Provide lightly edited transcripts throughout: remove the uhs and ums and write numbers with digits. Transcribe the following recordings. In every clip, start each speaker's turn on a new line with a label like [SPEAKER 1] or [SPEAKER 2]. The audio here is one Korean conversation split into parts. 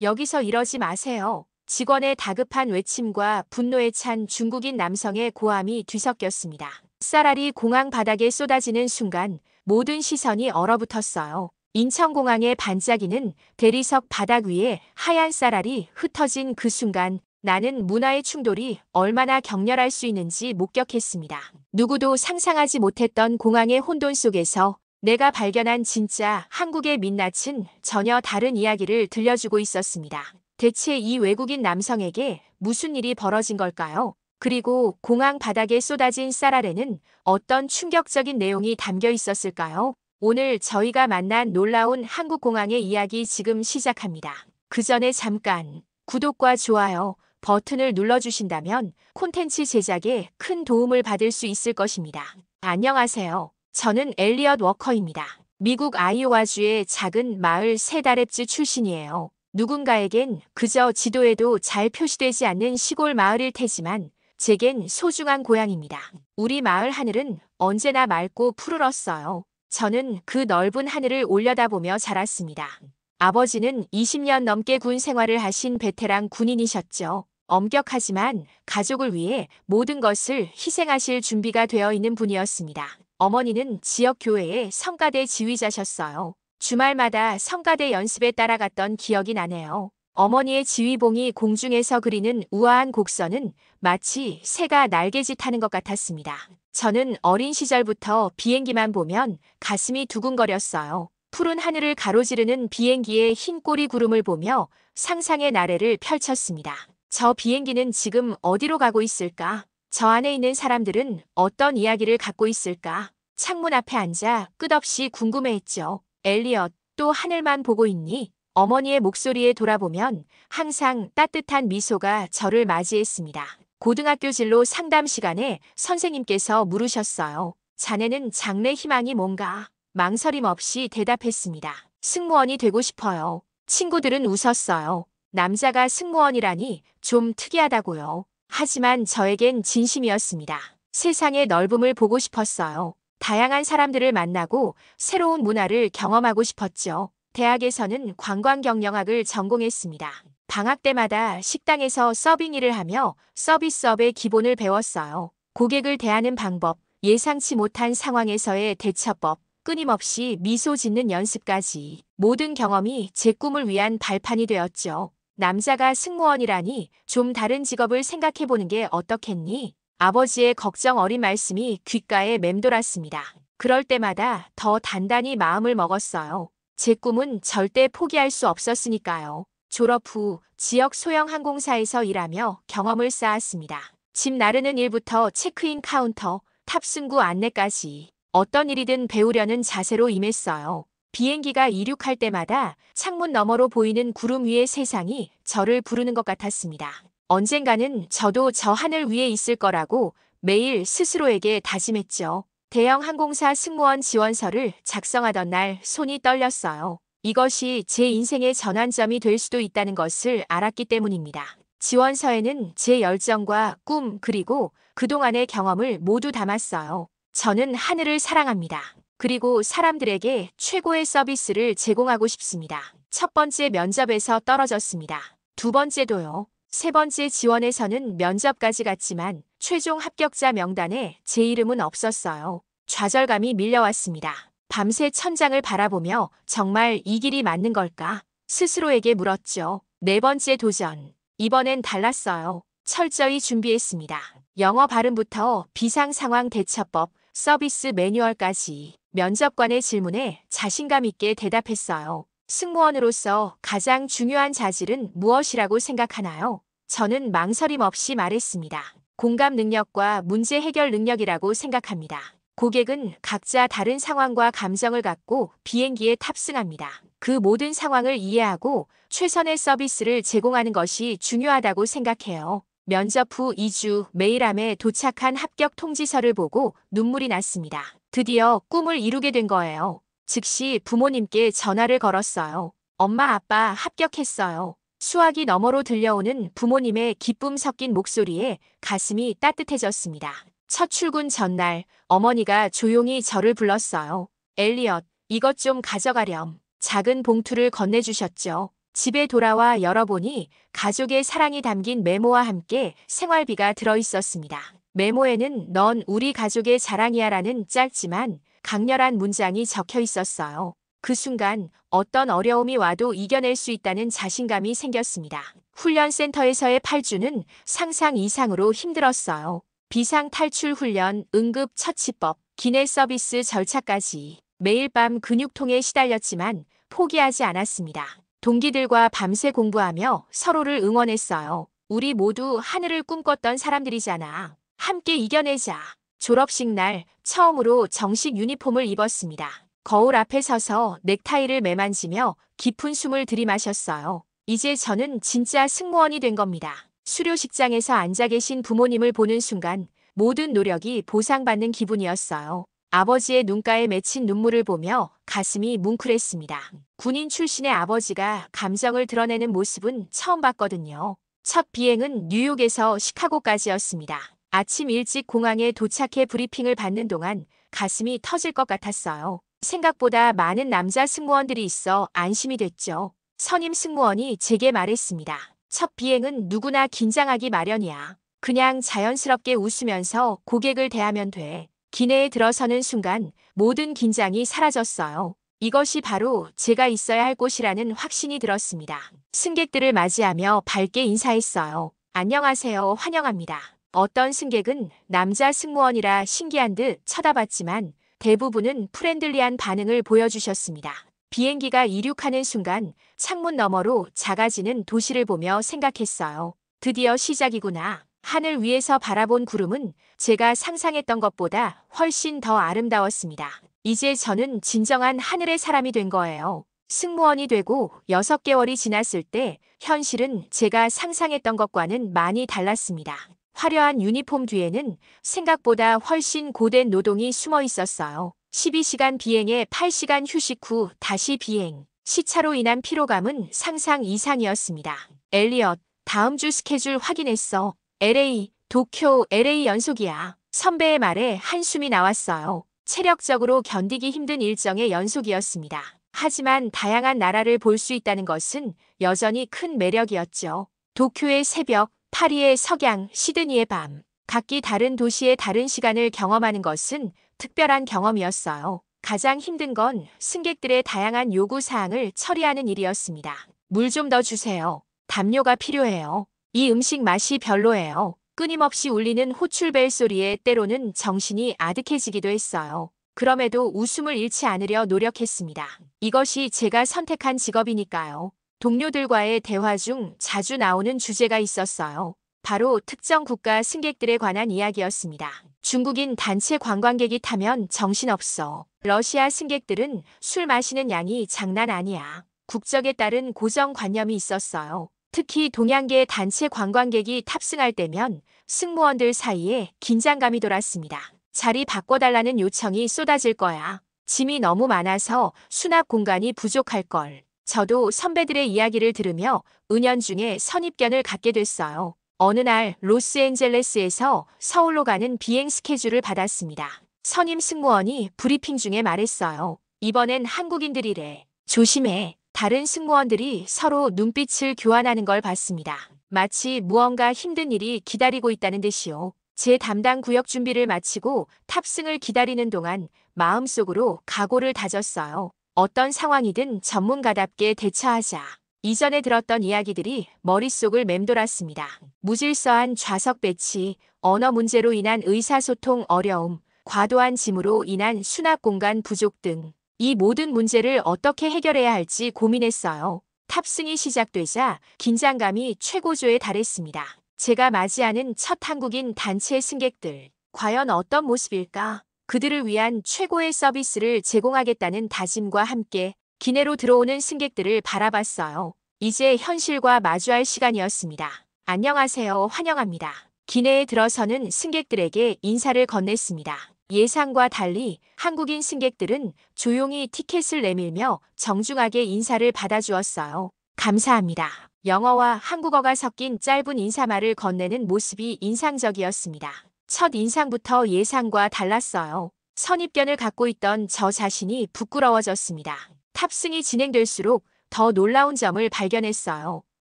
[SPEAKER 1] 여기서 이러지 마세요. 직원의 다급한 외침과 분노에 찬 중국인 남성의 고함이 뒤섞였습니다. 쌀알이 공항 바닥에 쏟아지는 순간 모든 시선이 얼어붙었어요. 인천공항의 반짝이는 대리석 바닥 위에 하얀 쌀알이 흩어진 그 순간 나는 문화의 충돌이 얼마나 격렬할 수 있는지 목격했습니다. 누구도 상상하지 못했던 공항의 혼돈 속에서 내가 발견한 진짜 한국의 민낯은 전혀 다른 이야기를 들려주고 있었습니다. 대체 이 외국인 남성에게 무슨 일이 벌어진 걸까요? 그리고 공항 바닥에 쏟아진 쌀알에는 어떤 충격적인 내용이 담겨 있었을까요? 오늘 저희가 만난 놀라운 한국공항의 이야기 지금 시작합니다. 그 전에 잠깐 구독과 좋아요 버튼을 눌러주신다면 콘텐츠 제작에 큰 도움을 받을 수 있을 것입니다. 안녕하세요. 저는 엘리엇 워커입니다. 미국 아이오와주의 작은 마을 세다렙즈 출신이에요. 누군가에겐 그저 지도에도 잘 표시되지 않는 시골 마을일 테지만 제겐 소중한 고향입니다. 우리 마을 하늘은 언제나 맑고 푸르렀어요. 저는 그 넓은 하늘을 올려다보며 자랐습니다. 아버지는 20년 넘게 군 생활을 하신 베테랑 군인이셨죠. 엄격하지만 가족을 위해 모든 것을 희생하실 준비가 되어 있는 분이었습니다. 어머니는 지역 교회의 성가대 지휘자셨어요. 주말마다 성가대 연습에 따라갔던 기억이 나네요. 어머니의 지휘봉이 공중에서 그리는 우아한 곡선은 마치 새가 날개짓 하는 것 같았습니다. 저는 어린 시절부터 비행기만 보면 가슴이 두근거렸어요. 푸른 하늘을 가로지르는 비행기의 흰 꼬리 구름을 보며 상상의 나래를 펼쳤습니다. 저 비행기는 지금 어디로 가고 있을까? 저 안에 있는 사람들은 어떤 이야기를 갖고 있을까? 창문 앞에 앉아 끝없이 궁금해했죠. 엘리엇, 또 하늘만 보고 있니? 어머니의 목소리에 돌아보면 항상 따뜻한 미소가 저를 맞이했습니다. 고등학교 진로 상담 시간에 선생님께서 물으셨어요. 자네는 장래 희망이 뭔가? 망설임 없이 대답했습니다. 승무원이 되고 싶어요. 친구들은 웃었어요. 남자가 승무원이라니 좀 특이하다고요. 하지만 저에겐 진심이었습니다. 세상의 넓음을 보고 싶었어요. 다양한 사람들을 만나고 새로운 문화를 경험하고 싶었죠. 대학에서는 관광경영학을 전공했습니다. 방학 때마다 식당에서 서빙 일을 하며 서비스업의 기본을 배웠어요. 고객을 대하는 방법, 예상치 못한 상황에서의 대처법, 끊임없이 미소 짓는 연습까지 모든 경험이 제 꿈을 위한 발판이 되었죠. 남자가 승무원이라니 좀 다른 직업을 생각해보는 게 어떻겠니? 아버지의 걱정 어린 말씀이 귓가에 맴돌았습니다. 그럴 때마다 더 단단히 마음을 먹었어요. 제 꿈은 절대 포기할 수 없었으니까요. 졸업 후 지역 소형 항공사에서 일하며 경험을 쌓았습니다. 짐 나르는 일부터 체크인 카운터, 탑승구 안내까지 어떤 일이든 배우려는 자세로 임했어요. 비행기가 이륙할 때마다 창문 너머로 보이는 구름 위의 세상이 저를 부르는 것 같았습니다. 언젠가는 저도 저 하늘 위에 있을 거라고 매일 스스로에게 다짐했죠. 대형 항공사 승무원 지원서를 작성하던 날 손이 떨렸어요. 이것이 제 인생의 전환점이 될 수도 있다는 것을 알았기 때문입니다. 지원서에는 제 열정과 꿈 그리고 그동안의 경험을 모두 담았어요. 저는 하늘을 사랑합니다. 그리고 사람들에게 최고의 서비스를 제공하고 싶습니다. 첫 번째 면접에서 떨어졌습니다. 두 번째도요. 세 번째 지원에서는 면접까지 갔지만 최종 합격자 명단에 제 이름은 없었어요. 좌절감이 밀려왔습니다. 밤새 천장을 바라보며 정말 이 길이 맞는 걸까? 스스로에게 물었죠. 네 번째 도전. 이번엔 달랐어요. 철저히 준비했습니다. 영어 발음부터 비상상황 대처법, 서비스 매뉴얼까지 면접관의 질문에 자신감 있게 대답했어요. 승무원으로서 가장 중요한 자질은 무엇이라고 생각하나요? 저는 망설임 없이 말했습니다. 공감 능력과 문제 해결 능력이라고 생각합니다. 고객은 각자 다른 상황과 감정을 갖고 비행기에 탑승합니다. 그 모든 상황을 이해하고 최선의 서비스를 제공하는 것이 중요하다고 생각해요. 면접 후 2주 메일함에 도착한 합격 통지서를 보고 눈물이 났습니다. 드디어 꿈을 이루게 된 거예요. 즉시 부모님께 전화를 걸었어요. 엄마, 아빠 합격했어요. 수화기 너머로 들려오는 부모님의 기쁨 섞인 목소리에 가슴이 따뜻해졌습니다. 첫 출근 전날 어머니가 조용히 저를 불렀어요. 엘리엇, 이것 좀 가져가렴. 작은 봉투를 건네주셨죠. 집에 돌아와 열어보니 가족의 사랑이 담긴 메모와 함께 생활비가 들어있었습니다. 메모에는 "넌 우리 가족의 자랑이야 라는 짧지만 강렬한 문장이 적혀 있었어요. 그 순간 어떤 어려움이 와도 이겨낼 수 있다는 자신감이 생겼습니다. 훈련센터에서의 8주는 상상 이상으로 힘들었어요. 비상탈출 훈련, 응급 처치법, 기내 서비스 절차까지 매일 밤 근육통에 시달렸지만 포기하지 않았습니다. 동기들과 밤새 공부하며 서로를 응원했어요. 우리 모두 하늘을 꿈꿨던 사람들이잖아. 함께 이겨내자. 졸업식 날 처음으로 정식 유니폼을 입었습니다. 거울 앞에 서서 넥타이를 매만지며 깊은 숨을 들이마셨어요. 이제 저는 진짜 승무원이 된 겁니다. 수료식장에서 앉아 계신 부모님을 보는 순간 모든 노력이 보상받는 기분이었어요. 아버지의 눈가에 맺힌 눈물을 보며 가슴이 뭉클했습니다. 군인 출신의 아버지가 감정을 드러내는 모습은 처음 봤거든요. 첫 비행은 뉴욕에서 시카고까지였습니다. 아침 일찍 공항에 도착해 브리핑을 받는 동안 가슴이 터질 것 같았어요. 생각보다 많은 남자 승무원들이 있어 안심이 됐죠. 선임 승무원이 제게 말했습니다. 첫 비행은 누구나 긴장하기 마련이야. 그냥 자연스럽게 웃으면서 고객을 대하면 돼. 기내에 들어서는 순간 모든 긴장이 사라졌어요. 이것이 바로 제가 있어야 할 곳이라는 확신이 들었습니다. 승객들을 맞이하며 밝게 인사했어요. 안녕하세요. 환영합니다. 어떤 승객은 남자 승무원이라 신기한 듯 쳐다봤지만 대부분은 프렌들리한 반응을 보여주셨습니다. 비행기가 이륙하는 순간 창문 너머로 작아지는 도시를 보며 생각했어요. 드디어 시작이구나. 하늘 위에서 바라본 구름은 제가 상상했던 것보다 훨씬 더 아름다웠습니다. 이제 저는 진정한 하늘의 사람이 된 거예요. 승무원이 되고 6개월이 지났을 때 현실은 제가 상상했던 것과는 많이 달랐습니다. 화려한 유니폼 뒤에는 생각보다 훨씬 고된 노동이 숨어 있었어요. 12시간 비행에 8시간 휴식 후 다시 비행. 시차로 인한 피로감은 상상 이상이었습니다. 엘리엇, 다음 주 스케줄 확인했어. LA, 도쿄, LA 연속이야. 선배의 말에 한숨이 나왔어요. 체력적으로 견디기 힘든 일정의 연속이었습니다. 하지만 다양한 나라를 볼 수 있다는 것은 여전히 큰 매력이었죠. 도쿄의 새벽, 파리의 석양, 시드니의 밤. 각기 다른 도시의 다른 시간을 경험하는 것은 특별한 경험이었어요. 가장 힘든 건 승객들의 다양한 요구사항을 처리하는 일이었습니다. 물 좀 더 주세요. 담요가 필요해요. 이 음식 맛이 별로예요. 끊임없이 울리는 호출벨 소리에 때로는 정신이 아득해지기도 했어요. 그럼에도 웃음을 잃지 않으려 노력했습니다. 이것이 제가 선택한 직업이니까요. 동료들과의 대화 중 자주 나오는 주제가 있었어요. 바로 특정 국가 승객들에 관한 이야기였습니다. 중국인 단체 관광객이 타면 정신없어. 러시아 승객들은 술 마시는 양이 장난 아니야. 국적에 따른 고정관념이 있었어요. 특히 동양계 단체 관광객이 탑승할 때면 승무원들 사이에 긴장감이 돌았습니다. 자리 바꿔달라는 요청이 쏟아질 거야. 짐이 너무 많아서 수납 공간이 부족할 걸. 저도 선배들의 이야기를 들으며 은연중에 선입견을 갖게 됐어요. 어느 날 로스앤젤레스에서 서울로 가는 비행 스케줄을 받았습니다. 선임 승무원이 브리핑 중에 말했어요. 이번엔 한국인들이래. 조심해. 다른 승무원들이 서로 눈빛을 교환하는 걸 봤습니다. 마치 무언가 힘든 일이 기다리고 있다는 듯이요. 제 담당 구역 준비를 마치고 탑승을 기다리는 동안 마음속으로 각오를 다졌어요. 어떤 상황이든 전문가답게 대처하자. 이전에 들었던 이야기들이 머릿속을 맴돌았습니다. 무질서한 좌석 배치, 언어 문제로 인한 의사소통 어려움, 과도한 짐으로 인한 수납 공간 부족 등 이 모든 문제를 어떻게 해결해야 할지 고민했어요. 탑승이 시작되자 긴장감이 최고조에 달했습니다. 제가 맞이하는 첫 한국인 단체 승객들. 과연 어떤 모습일까? 그들을 위한 최고의 서비스를 제공하겠다는 다짐과 함께 기내로 들어오는 승객들을 바라봤어요. 이제 현실과 마주할 시간이었습니다. 안녕하세요. 환영합니다. 기내에 들어서는 승객들에게 인사를 건넸습니다. 예상과 달리 한국인 승객들은 조용히 티켓을 내밀며 정중하게 인사를 받아주었어요. 감사합니다. 영어와 한국어가 섞인 짧은 인사말을 건네는 모습이 인상적이었습니다. 첫 인상부터 예상과 달랐어요. 선입견을 갖고 있던 저 자신이 부끄러워졌습니다. 탑승이 진행될수록 더 놀라운 점을 발견했어요.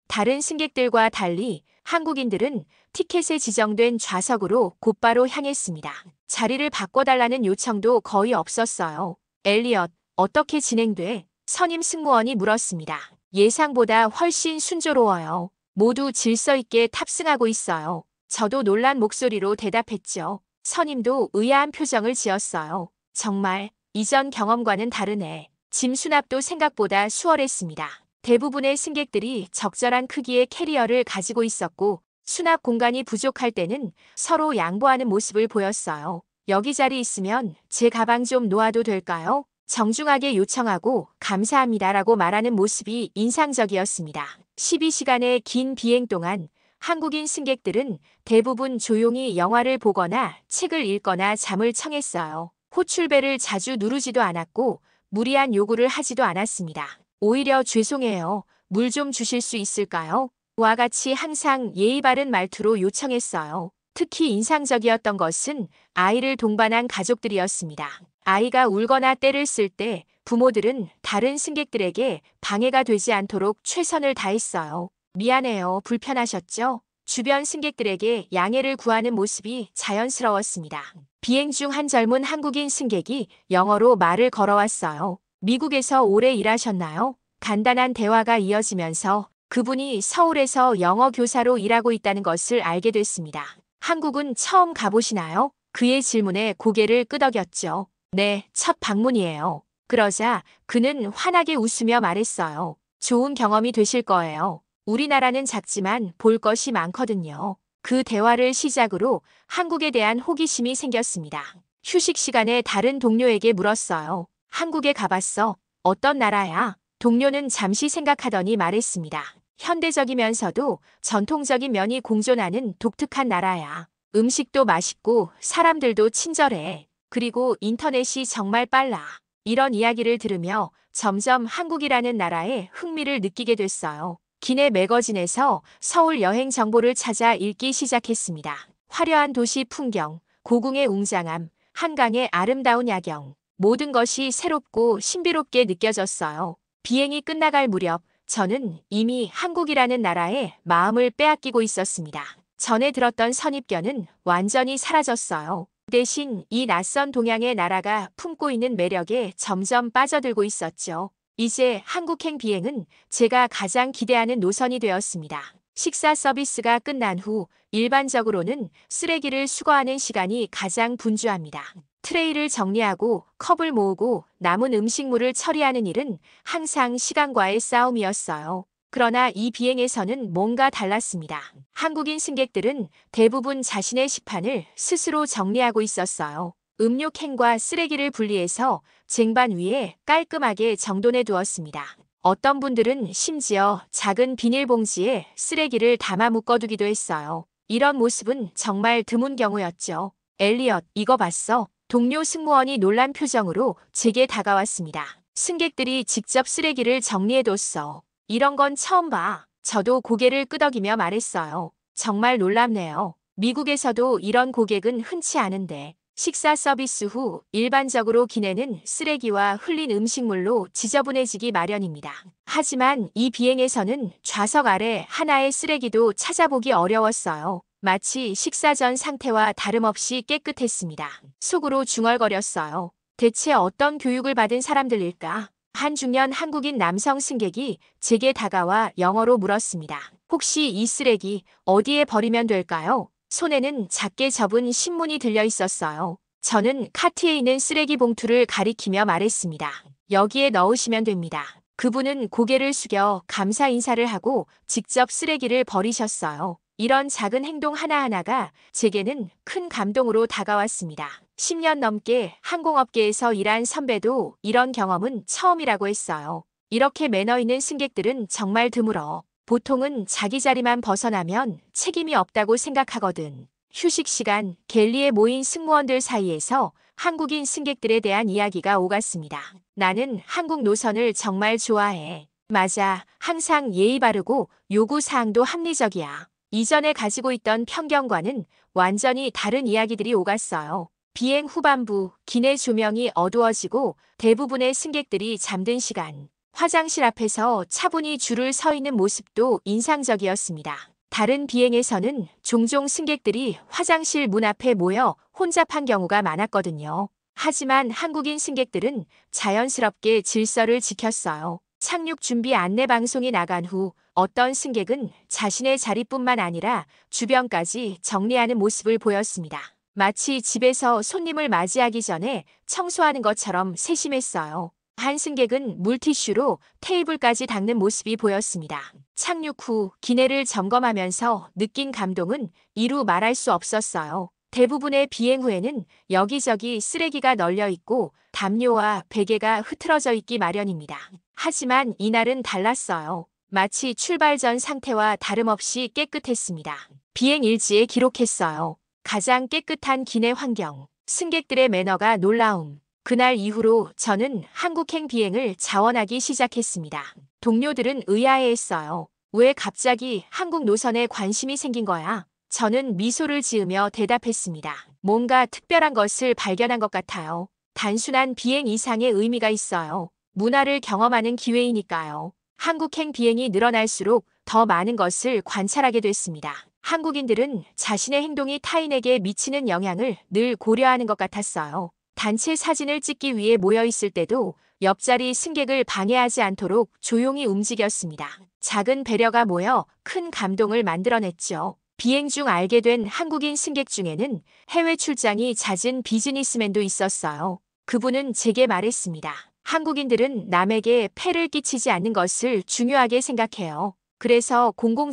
[SPEAKER 1] 다른 승객들과 달리 한국인들은 티켓에 지정된 좌석으로 곧바로 향했습니다. 자리를 바꿔달라는 요청도 거의 없었어요. 엘리엇, 어떻게 진행돼? 선임 승무원이 물었습니다. 예상보다 훨씬 순조로워요. 모두 질서 있게 탑승하고 있어요. 저도 놀란 목소리로 대답했죠. 선임도 의아한 표정을 지었어요. 정말 이전 경험과는 다르네. 짐 수납도 생각보다 수월했습니다. 대부분의 승객들이 적절한 크기의 캐리어를 가지고 있었고 수납 공간이 부족할 때는 서로 양보하는 모습을 보였어요. 여기 자리 있으면 제 가방 좀 놓아도 될까요? 정중하게 요청하고 감사합니다라고 말하는 모습이 인상적이었습니다. 12시간의 긴 비행 동안 한국인 승객들은 대부분 조용히 영화를 보거나 책을 읽거나 잠을 청했어요. 호출벨을 자주 누르지도 않았고 무리한 요구를 하지도 않았습니다. 오히려 죄송해요. 물 좀 주실 수 있을까요? 와 같이 항상 예의 바른 말투로 요청했어요. 특히 인상적이었던 것은 아이를 동반한 가족들이었습니다. 아이가 울거나 떼를 쓸 때 부모들은 다른 승객들에게 방해가 되지 않도록 최선을 다했어요. 미안해요. 불편하셨죠? 주변 승객들에게 양해를 구하는 모습이 자연스러웠습니다. 비행 중 한 젊은 한국인 승객이 영어로 말을 걸어왔어요. 미국에서 오래 일하셨나요? 간단한 대화가 이어지면서 그분이 서울에서 영어 교사로 일하고 있다는 것을 알게 됐습니다. 한국은 처음 가보시나요? 그의 질문에 고개를 끄덕였죠. 네, 첫 방문이에요. 그러자 그는 환하게 웃으며 말했어요. 좋은 경험이 되실 거예요. 우리나라는 작지만 볼 것이 많거든요. 그 대화를 시작으로 한국에 대한 호기심이 생겼습니다. 휴식 시간에 다른 동료에게 물었어요. 한국에 가봤어? 어떤 나라야? 동료는 잠시 생각하더니 말했습니다. 현대적이면서도 전통적인 면이 공존하는 독특한 나라야. 음식도 맛있고 사람들도 친절해. 그리고 인터넷이 정말 빨라. 이런 이야기를 들으며 점점 한국이라는 나라에 흥미를 느끼게 됐어요. 기내 매거진에서 서울 여행 정보를 찾아 읽기 시작했습니다. 화려한 도시 풍경, 고궁의 웅장함, 한강의 아름다운 야경. 모든 것이 새롭고 신비롭게 느껴졌어요. 비행이 끝나갈 무렵 저는 이미 한국이라는 나라에 마음을 빼앗기고 있었습니다. 전에 들었던 선입견은 완전히 사라졌어요. 대신 이 낯선 동양의 나라가 품고 있는 매력에 점점 빠져들고 있었죠. 이제 한국행 비행은 제가 가장 기대하는 노선이 되었습니다. 식사 서비스가 끝난 후 일반적으로는 쓰레기를 수거하는 시간이 가장 분주합니다. 트레이를 정리하고 컵을 모으고 남은 음식물을 처리하는 일은 항상 시간과의 싸움이었어요. 그러나 이 비행에서는 뭔가 달랐습니다. 한국인 승객들은 대부분 자신의 식판을 스스로 정리하고 있었어요. 음료캔과 쓰레기를 분리해서 쟁반 위에 깔끔하게 정돈해 두었습니다. 어떤 분들은 심지어 작은 비닐봉지에 쓰레기를 담아 묶어두기도 했어요. 이런 모습은 정말 드문 경우였죠. 엘리엇, 이거 봤어? 동료 승무원이 놀란 표정으로 제게 다가왔습니다. 승객들이 직접 쓰레기를 정리해뒀어. 이런 건 처음 봐. 저도 고개를 끄덕이며 말했어요. 정말 놀랍네요. 미국에서도 이런 고객은 흔치 않은데. 식사 서비스 후 일반적으로 기내는 쓰레기와 흘린 음식물로 지저분해지기 마련입니다. 하지만 이 비행에서는 좌석 아래 하나의 쓰레기도 찾아보기 어려웠어요. 마치 식사 전 상태와 다름없이 깨끗했습니다. 속으로 중얼거렸어요. 대체 어떤 교육을 받은 사람들일까? 한 중년 한국인 남성 승객이 제게 다가와 영어로 물었습니다. 혹시 이 쓰레기 어디에 버리면 될까요? 손에는 작게 접은 신문이 들려 있었어요. 저는 카트에 있는 쓰레기 봉투를 가리키며 말했습니다. 여기에 넣으시면 됩니다. 그분은 고개를 숙여 감사 인사를 하고 직접 쓰레기를 버리셨어요. 이런 작은 행동 하나하나가 제게는 큰 감동으로 다가왔습니다. 10년 넘게 항공업계에서 일한 선배도 이런 경험은 처음이라고 했어요. 이렇게 매너 있는 승객들은 정말 드물어. 보통은 자기 자리만 벗어나면 책임이 없다고 생각하거든. 휴식 시간 갤리에 모인 승무원들 사이에서 한국인 승객들에 대한 이야기가 오갔습니다. 나는 한국 노선을 정말 좋아해. 맞아. 항상 예의 바르고 요구사항도 합리적이야. 이전에 가지고 있던 편견과는 완전히 다른 이야기들이 오갔어요. 비행 후반부 기내 조명이 어두워지고 대부분의 승객들이 잠든 시간. 화장실 앞에서 차분히 줄을 서 있는 모습도 인상적이었습니다. 다른 비행에서는 종종 승객들이 화장실 문 앞에 모여 혼잡한 경우가 많았거든요. 하지만 한국인 승객들은 자연스럽게 질서를 지켰어요. 착륙 준비 안내 방송이 나간 후 어떤 승객은 자신의 자리뿐만 아니라 주변까지 정리하는 모습을 보였습니다. 마치 집에서 손님을 맞이하기 전에 청소하는 것처럼 세심했어요. 한 승객은 물티슈로 테이블까지 닦는 모습이 보였습니다. 착륙 후 기내를 점검하면서 느낀 감동은 이루 말할 수 없었어요. 대부분의 비행 후에는 여기저기 쓰레기가 널려 있고 담요와 베개가 흐트러져 있기 마련입니다. 하지만 이날은 달랐어요. 마치 출발 전 상태와 다름없이 깨끗했습니다. 비행 일지에 기록했어요. 가장 깨끗한 기내 환경, 승객들의 매너가 놀라움. 그날 이후로 저는 한국행 비행을 자원하기 시작했습니다. 동료들은 의아해했어요. 왜 갑자기 한국 노선에 관심이 생긴 거야? 저는 미소를 지으며 대답했습니다. 뭔가 특별한 것을 발견한 것 같아요. 단순한 비행 이상의 의미가 있어요. 문화를 경험하는 기회이니까요. 한국행 비행이 늘어날수록 더 많은 것을 관찰하게 됐습니다. 한국인들은 자신의 행동이 타인에게 미치는 영향을 늘 고려하는 것 같았어요. 단체 사진을 찍기 위해 모여 있을 때도 옆자리 승객을 방해하지 않도록 조용히 움직였습니다. 작은 배려가 모여 큰 감동을 만들어냈죠. 비행 중 알게 된 한국인 승객 중에는 해외 출장이 잦은 비즈니스맨도 있었어요. 그분은 제게 말했습니다. 한국인들은 남에게 폐를 끼치지 않는 것을 중요하게 생각해요. 그래서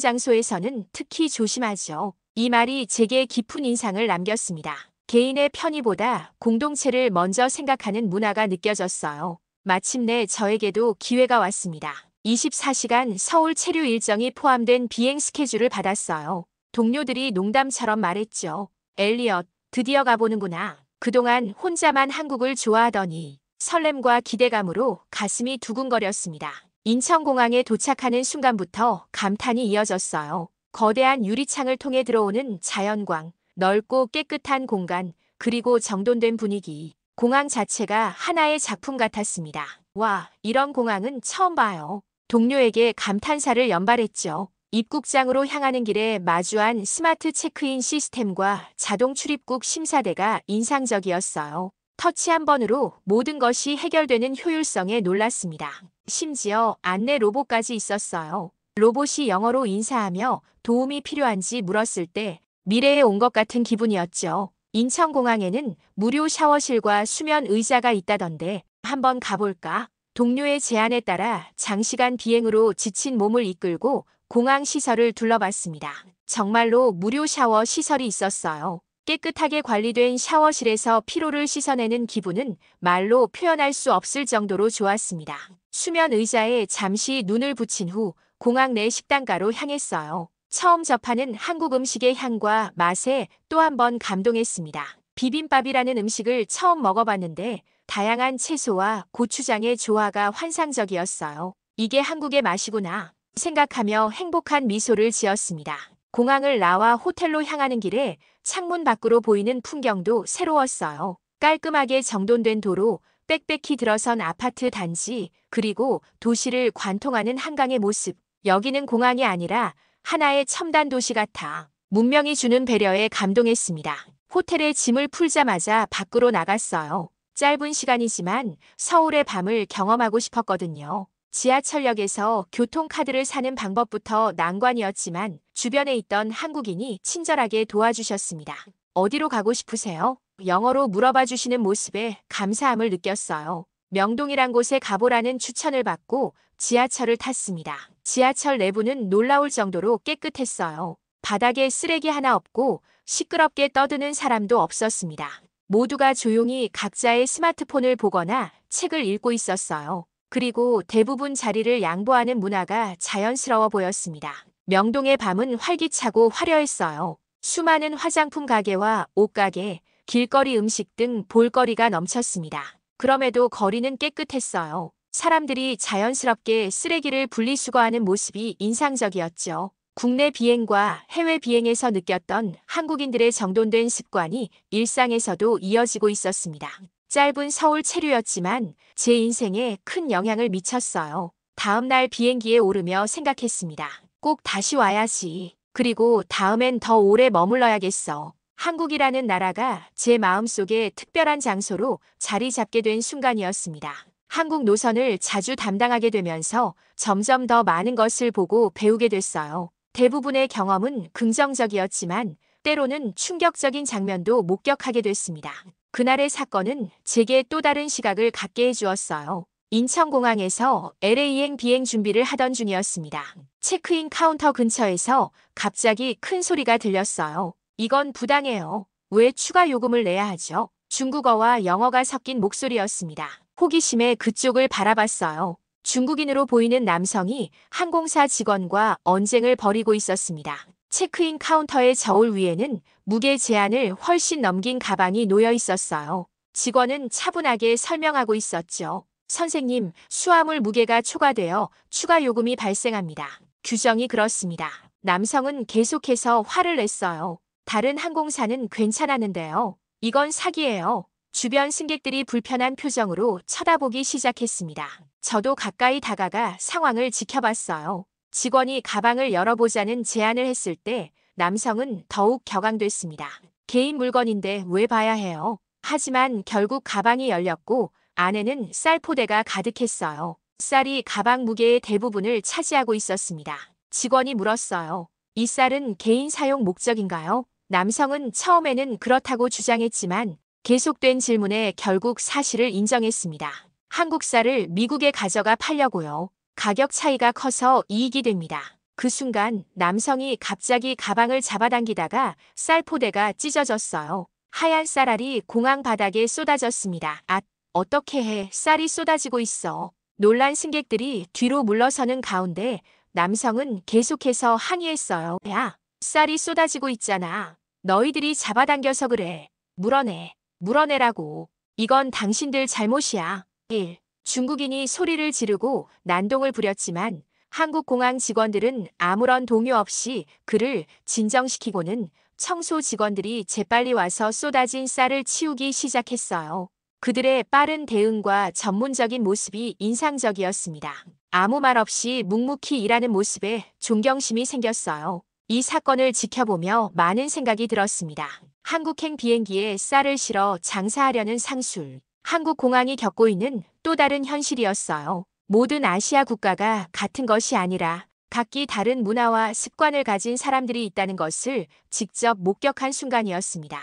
[SPEAKER 1] 공공장소에서는 특히 조심하죠. 이 말이 제게 깊은 인상을 남겼습니다. 개인의 편의보다 공동체를 먼저 생각하는 문화가 느껴졌어요. 마침내 저에게도 기회가 왔습니다. 24시간 서울 체류 일정이 포함된 비행 스케줄을 받았어요. 동료들이 농담처럼 말했죠. 엘리엇, 드디어 가보는구나. 그동안 혼자만 한국을 좋아하더니. 설렘과 기대감으로 가슴이 두근거렸습니다. 인천공항에 도착하는 순간부터 감탄이 이어졌어요. 거대한 유리창을 통해 들어오는 자연광, 넓고 깨끗한 공간, 그리고 정돈된 분위기. 공항 자체가 하나의 작품 같았습니다. 와, 이런 공항은 처음 봐요. 동료에게 감탄사를 연발했죠. 입국장으로 향하는 길에 마주한 스마트 체크인 시스템과 자동 출입국 심사대가 인상적이었어요. 터치 한 번으로 모든 것이 해결되는 효율성에 놀랐습니다. 심지어 안내 로봇까지 있었어요. 로봇이 영어로 인사하며 도움이 필요한지 물었을 때 미래에 온 것 같은 기분이었죠. 인천공항에는 무료 샤워실과 수면 의자가 있다던데 한번 가볼까? 동료의 제안에 따라 장시간 비행으로 지친 몸을 이끌고 공항 시설을 둘러봤습니다. 정말로 무료 샤워 시설이 있었어요. 깨끗하게 관리된 샤워실에서 피로를 씻어내는 기분은 말로 표현할 수 없을 정도로 좋았습니다. 수면 의자에 잠시 눈을 붙인 후 공항 내 식당가로 향했어요. 처음 접하는 한국 음식의 향과 맛에 또 한 번 감동했습니다. 비빔밥이라는 음식을 처음 먹어봤는데 다양한 채소와 고추장의 조화가 환상적이었어요. 이게 한국의 맛이구나 생각하며 행복한 미소를 지었습니다. 공항을 나와 호텔로 향하는 길에 창문 밖으로 보이는 풍경도 새로웠어요. 깔끔하게 정돈된 도로, 빽빽히 들어선 아파트 단지, 그리고 도시를 관통하는 한강의 모습. 여기는 공항이 아니라 하나의 첨단 도시 같아 문명이 주는 배려에 감동했습니다. 호텔에 짐을 풀자마자 밖으로 나갔어요. 짧은 시간이지만 서울의 밤을 경험하고 싶었거든요. 지하철역에서 교통카드를 사는 방법부터 난관이었지만 주변에 있던 한국인이 친절하게 도와주셨습니다. 어디로 가고 싶으세요? 영어로 물어봐 주시는 모습에 감사함을 느꼈어요. 명동이란 곳에 가보라는 추천을 받고 지하철을 탔습니다. 지하철 내부는 놀라울 정도로 깨끗했어요. 바닥에 쓰레기 하나 없고 시끄럽게 떠드는 사람도 없었습니다. 모두가 조용히 각자의 스마트폰을 보거나 책을 읽고 있었어요. 그리고 대부분 자리를 양보하는 문화가 자연스러워 보였습니다. 명동의 밤은 활기차고 화려했어요. 수많은 화장품 가게와 옷가게, 길거리 음식 등 볼거리가 넘쳤습니다. 그럼에도 거리는 깨끗했어요. 사람들이 자연스럽게 쓰레기를 분리수거하는 모습이 인상적이었죠. 국내 비행과 해외 비행에서 느꼈던 한국인들의 정돈된 습관이 일상에서도 이어지고 있었습니다. 짧은 서울 체류였지만 제 인생에 큰 영향을 미쳤어요. 다음 날 비행기에 오르며 생각했습니다. 꼭 다시 와야지. 그리고 다음엔 더 오래 머물러야겠어. 한국이라는 나라가 제 마음속에 특별한 장소로 자리 잡게 된 순간이었습니다. 한국 노선을 자주 담당하게 되면서 점점 더 많은 것을 보고 배우게 됐어요. 대부분의 경험은 긍정적이었지만 때로는 충격적인 장면도 목격하게 됐습니다. 그날의 사건은 제게 또 다른 시각을 갖게 해주었어요. 인천공항에서 LA행 비행 준비를 하던 중이었습니다. 체크인 카운터 근처에서 갑자기 큰 소리가 들렸어요. 이건 부당해요. 왜 추가 요금을 내야 하죠? 중국어와 영어가 섞인 목소리였습니다. 호기심에 그쪽을 바라봤어요. 중국인으로 보이는 남성이 항공사 직원과 언쟁을 벌이고 있었습니다. 체크인 카운터의 저울 위에는 무게 제한을 훨씬 넘긴 가방이 놓여 있었어요. 직원은 차분하게 설명하고 있었죠. 선생님, 수화물 무게가 초과되어 추가 요금이 발생합니다. 규정이 그렇습니다. 남성은 계속해서 화를 냈어요. 다른 항공사는 괜찮았는데요. 이건 사기예요. 주변 승객들이 불편한 표정으로 쳐다보기 시작했습니다. 저도 가까이 다가가 상황을 지켜봤어요. 직원이 가방을 열어보자는 제안을 했을 때 남성은 더욱 격앙됐습니다. 개인 물건인데 왜 봐야 해요? 하지만 결국 가방이 열렸고 안에는 쌀 포대가 가득했어요. 쌀이 가방 무게의 대부분을 차지하고 있었습니다. 직원이 물었어요. 이 쌀은 개인 사용 목적인가요? 남성은 처음에는 그렇다고 주장했지만 계속된 질문에 결국 사실을 인정했습니다. 한국 쌀을 미국에 가져가 팔려고요. 가격 차이가 커서 이익이 됩니다. 그 순간 남성이 갑자기 가방을 잡아당기다가 쌀 포대가 찢어졌어요. 하얀 쌀알이 공항 바닥에 쏟아졌습니다. 아, 어떻게 해? 쌀이 쏟아지고 있어. 놀란 승객들이 뒤로 물러서는 가운데 남성은 계속해서 항의했어요. 야, 쌀이 쏟아지고 있잖아. 너희들이 잡아당겨서 그래. 물어내. 물어내라고. 이건 당신들 잘못이야. 1. 중국인이 소리를 지르고 난동을 부렸지만 한국 공항 직원들은 아무런 동요 없이 그를 진정시키고는 청소 직원들이 재빨리 와서 쏟아진 쌀을 치우기 시작했어요. 그들의 빠른 대응과 전문적인 모습이 인상적이었습니다. 아무 말 없이 묵묵히 일하는 모습에 존경심이 생겼어요. 이 사건을 지켜보며 많은 생각이 들었습니다. 한국행 비행기에 쌀을 실어 장사하려는 상술. 한국 공항이 겪고 있는 또 다른 현실이었어요. 모든 아시아 국가가 같은 것이 아니라 각기 다른 문화와 습관을 가진 사람들이 있다는 것을 직접 목격한 순간이었습니다.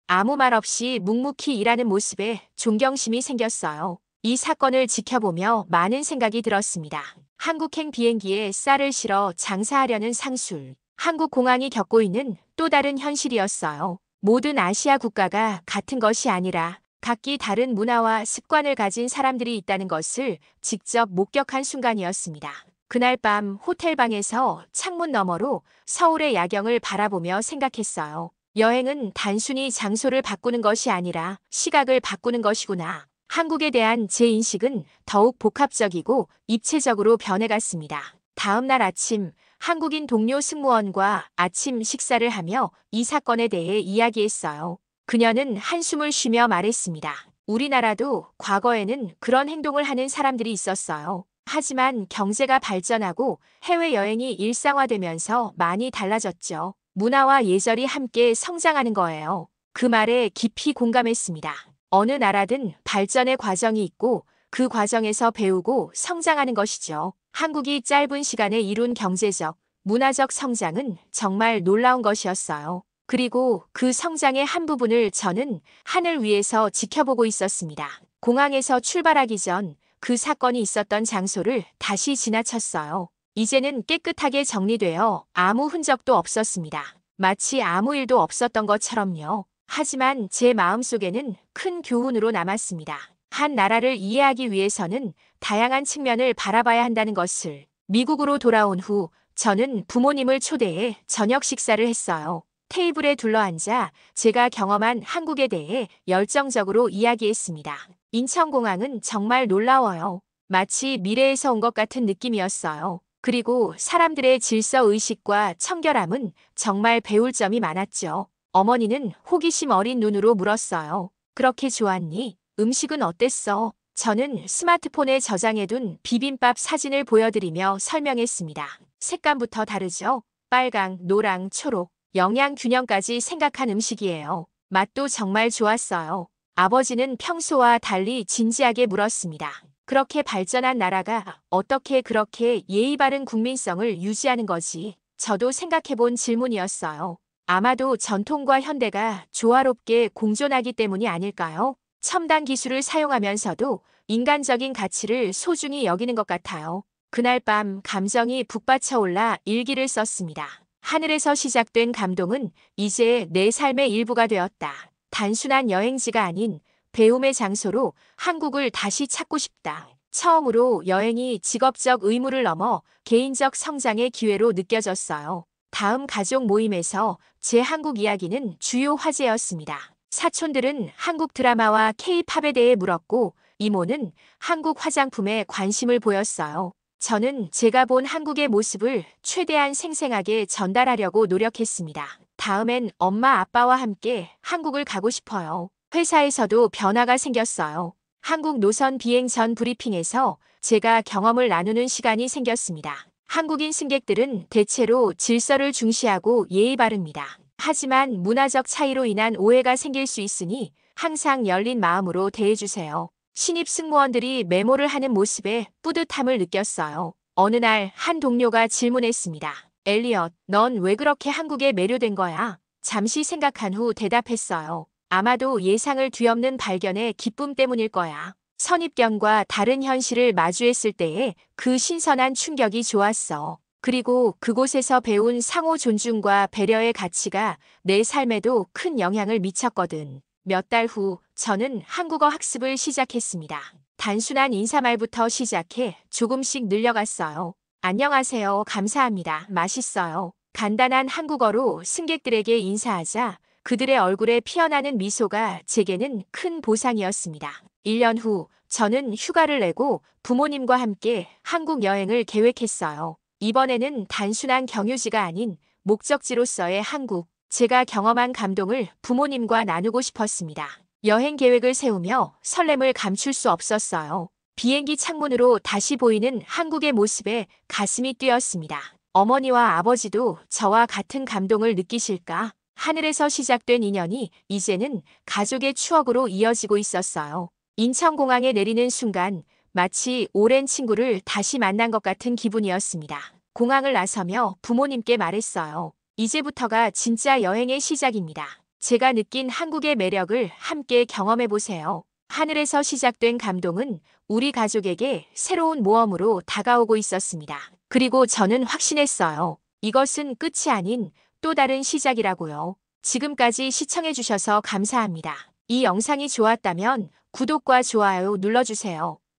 [SPEAKER 1] 아무 말 없이 묵묵히 일하는 모습에 존경심이 생겼어요. 이 사건을 지켜보며 많은 생각이 들었습니다. 한국행 비행기에 쌀을 실어 장사하려는 상술. 한국 공항이 겪고 있는 또 다른 현실이었어요. 모든 아시아 국가가 같은 것이 아니라 각기 다른 문화와 습관을 가진 사람들이 있다는 것을 직접 목격한 순간이었습니다. 그날 밤 호텔방에서 창문 너머로 서울의 야경을 바라보며 생각했어요. 여행은 단순히 장소를 바꾸는 것이 아니라 시각을 바꾸는 것이구나. 한국에 대한 제 인식은 더욱 복합적이고 입체적으로 변해갔습니다. 다음 날 아침 한국인 동료 승무원과 아침 식사를 하며 이 사건에 대해 이야기했어요. 그녀는 한숨을 쉬며 말했습니다. 우리나라도 과거에는 그런 행동을 하는 사람들이 있었어요. 하지만 경제가 발전하고 해외여행이 일상화되면서 많이 달라졌죠. 문화와 예절이 함께 성장하는 거예요. 그 말에 깊이 공감했습니다. 어느 나라든 발전의 과정이 있고 그 과정에서 배우고 성장하는 것이죠. 한국이 짧은 시간에 이룬 경제적, 문화적 성장은 정말 놀라운 것이었어요. 그리고 그 성장의 한 부분을 저는 하늘 위에서 지켜보고 있었습니다. 공항에서 출발하기 전 그 사건이 있었던 장소를 다시 지나쳤어요. 이제는 깨끗하게 정리되어 아무 흔적도 없었습니다. 마치 아무 일도 없었던 것처럼요. 하지만 제 마음속에는 큰 교훈으로 남았습니다. 한 나라를 이해하기 위해서는 다양한 측면을 바라봐야 한다는 것을. 미국으로 돌아온 후 저는 부모님을 초대해 저녁 식사를 했어요. 테이블에 둘러앉아 제가 경험한 한국에 대해 열정적으로 이야기했습니다. 인천공항은 정말 놀라워요. 마치 미래에서 온 것 같은 느낌이었어요. 그리고 사람들의 질서의식과 청결함은 정말 배울 점이 많았죠. 어머니는 호기심 어린 눈으로 물었어요. 그렇게 좋았니? 음식은 어땠어? 저는 스마트폰에 저장해둔 비빔밥 사진을 보여드리며 설명했습니다. 색감부터 다르죠? 빨강, 노랑, 초록, 영양 균형까지 생각한 음식이에요. 맛도 정말 좋았어요. 아버지는 평소와 달리 진지하게 물었습니다. 그렇게 발전한 나라가 어떻게 그렇게 예의 바른 국민성을 유지하는 거지? 저도 생각해본 질문이었어요. 아마도 전통과 현대가 조화롭게 공존하기 때문이 아닐까요? 첨단 기술을 사용하면서도 인간적인 가치를 소중히 여기는 것 같아요. 그날 밤 감정이 북받쳐 올라 일기를 썼습니다. 하늘에서 시작된 감동은 이제 내 삶의 일부가 되었다. 단순한 여행지가 아닌 배움의 장소로 한국을 다시 찾고 싶다. 처음으로 여행이 직업적 의무를 넘어 개인적 성장의 기회로 느껴졌어요. 다음 가족 모임에서 제 한국 이야기는 주요 화제였습니다. 사촌들은 한국 드라마와 K-팝에 대해 물었고 이모는 한국 화장품에 관심을 보였어요. 저는 제가 본 한국의 모습을 최대한 생생하게 전달하려고 노력했습니다. 다음엔 엄마 아빠와 함께 한국을 가고 싶어요. 회사에서도 변화가 생겼어요. 한국 노선 비행 전 브리핑에서 제가 경험을 나누는 시간이 생겼습니다. 한국인 승객들은 대체로 질서를 중시하고 예의 바릅니다. 하지만 문화적 차이로 인한 오해가 생길 수 있으니 항상 열린 마음으로 대해주세요. 신입 승무원들이 메모를 하는 모습에 뿌듯함을 느꼈어요. 어느 날 한 동료가 질문했습니다. 엘리엇, 넌 왜 그렇게 한국에 매료된 거야? 잠시 생각한 후 대답했어요. 아마도 예상을 뒤엎는 발견의 기쁨 때문일 거야. 선입견과 다른 현실을 마주했을 때의 그 신선한 충격이 좋았어. 그리고 그곳에서 배운 상호 존중과 배려의 가치가 내 삶에도 큰 영향을 미쳤거든. 몇 달 후 저는 한국어 학습을 시작했습니다. 단순한 인사말부터 시작해 조금씩 늘려갔어요. 안녕하세요. 감사합니다. 맛있어요. 간단한 한국어로 승객들에게 인사하자 그들의 얼굴에 피어나는 미소가 제게는 큰 보상이었습니다. 1년 후 저는 휴가를 내고 부모님과 함께 한국 여행을 계획했어요. 이번에는 단순한 경유지가 아닌 목적지로서의 한국, 제가 경험한 감동을 부모님과 나누고 싶었습니다. 여행 계획을 세우며 설렘을 감출 수 없었어요. 비행기 창문으로 다시 보이는 한국의 모습에 가슴이 뛰었습니다. 어머니와 아버지도 저와 같은 감동을 느끼실까? 하늘에서 시작된 인연이 이제는 가족의 추억으로 이어지고 있었어요. 인천공항에 내리는 순간 마치 오랜 친구를 다시 만난 것 같은 기분이었습니다. 공항을 나서며 부모님께 말했어요. 이제부터가 진짜 여행의 시작입니다. 제가 느낀 한국의 매력을 함께 경험해보세요. 하늘에서 시작된 감동은 우리 가족에게 새로운 모험으로 다가오고 있었습니다. 그리고 저는 확신했어요. 이것은 끝이 아닌 또 다른 시작이라고요. 지금까지 시청해주셔서 감사합니다. 이 영상이 좋았다면 구독과 좋아요 눌러주세요.